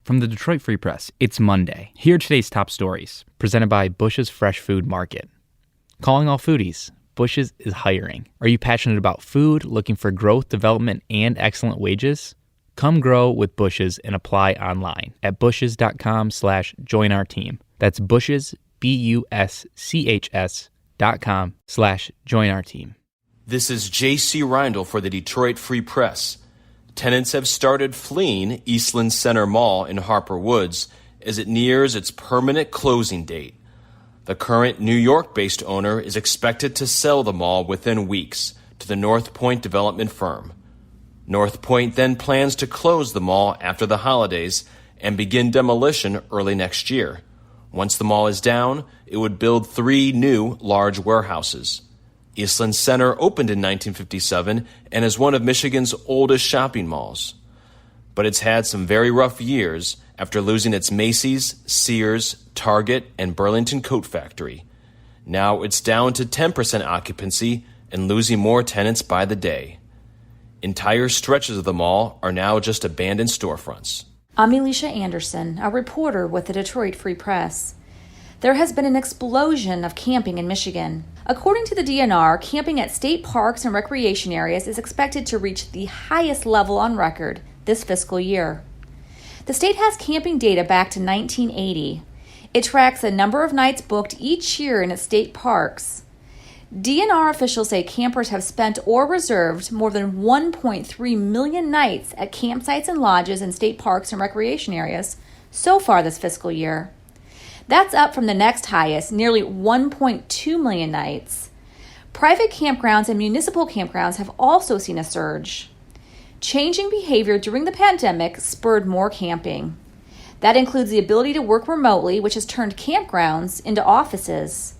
From the Detroit Free Press, it's Monday. Here are today's top stories, presented by Bush's Fresh Food Market. Calling all foodies, Bush's is hiring. Are you passionate about food, looking for growth, development, and excellent wages? Come grow with Bush's and apply online at bushes.com/join-our-team. That's Bush's, BUSCHS.com/join-our-team. This is J.C. Reindl for the Detroit Free Press. Tenants have started fleeing Eastland Center Mall in Harper Woods as it nears its permanent closing date. The current New York-based owner is expected to sell the mall within weeks to the North Point development firm. North Point then plans to close the mall after the holidays and begin demolition early next year. Once the mall is down, it would build 3 new large warehouses. Eastland Center opened in 1957 and is one of Michigan's oldest shopping malls. But it's had some very rough years after losing its Macy's, Sears, Target, and Burlington Coat Factory. Now it's down to 10% occupancy and losing more tenants by the day. Entire stretches of the mall are now just abandoned storefronts. I'm Elisha Anderson, a reporter with the Detroit Free Press. There has been an explosion of camping in Michigan. According to the DNR, camping at state parks and recreation areas is expected to reach the highest level on record this fiscal year. The state has camping data back to 1980. It tracks the number of nights booked each year in its state parks. DNR officials say campers have spent or reserved more than 1.3 million nights at campsites and lodges in state parks and recreation areas so far this fiscal year. That's up from the next highest, nearly 1.2 million nights. Private campgrounds and municipal campgrounds have also seen a surge. Changing behavior during the pandemic spurred more camping. That includes the ability to work remotely, which has turned campgrounds into offices.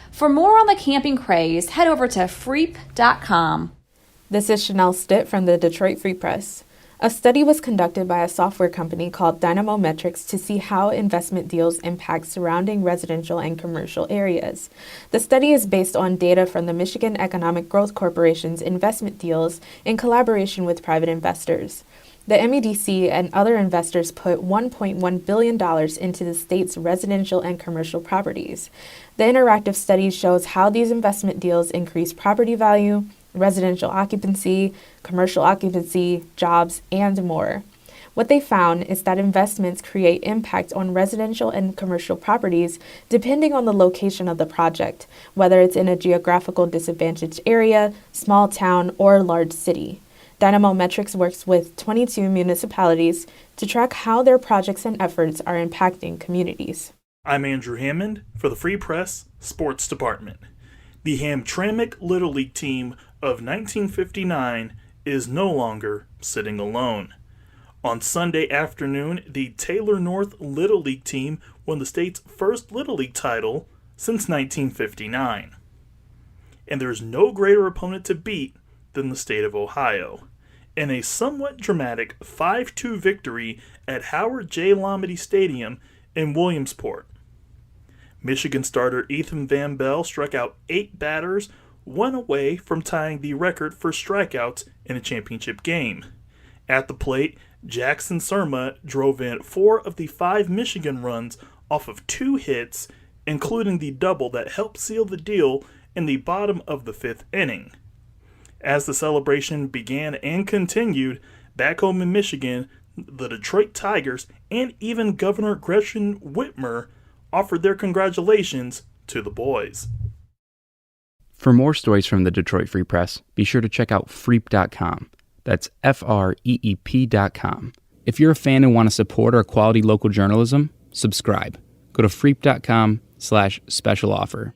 For more on the camping craze, head over to freep.com. This is Chanel Stitt from the Detroit Free Press. A study was conducted by a software company called Dynamometrics to see how investment deals impact surrounding residential and commercial areas. The study is based on data from the Michigan Economic Growth Corporation's investment deals in collaboration with private investors. The MEDC and other investors put $1.1 billion into the state's residential and commercial properties. The interactive study shows how these investment deals increase property value, residential occupancy, commercial occupancy, jobs, and more. What they found is that investments create impact on residential and commercial properties depending on the location of the project, whether it's in a geographical disadvantaged area, small town, or large city. Dynamometrics works with 22 municipalities to track how their projects and efforts are impacting communities. I'm Andrew Hammond for the Free Press Sports Department. The Hamtramck Little League team of 1959 is no longer sitting alone. On Sunday afternoon, the Taylor North Little League team won the state's first Little League title since 1959. And there's no greater opponent to beat than the state of Ohio, in a somewhat dramatic 5-2 victory at Howard J. Lomedy Stadium in Williamsport. Michigan starter Ethan Van Bell struck out 8 batters, one away from tying the record for strikeouts in a championship game. At the plate, Jackson Surma drove in 4 of the 5 Michigan runs off of 2 hits, including the double that helped seal the deal in the bottom of the 5th inning. As the celebration began and continued, back home in Michigan, the Detroit Tigers and even Governor Gretchen Whitmer offered their congratulations to the boys. For more stories from the Detroit Free Press, be sure to check out freep.com. That's FREEP.com. If you're a fan and want to support our quality local journalism, subscribe. Go to freep.com/special offer.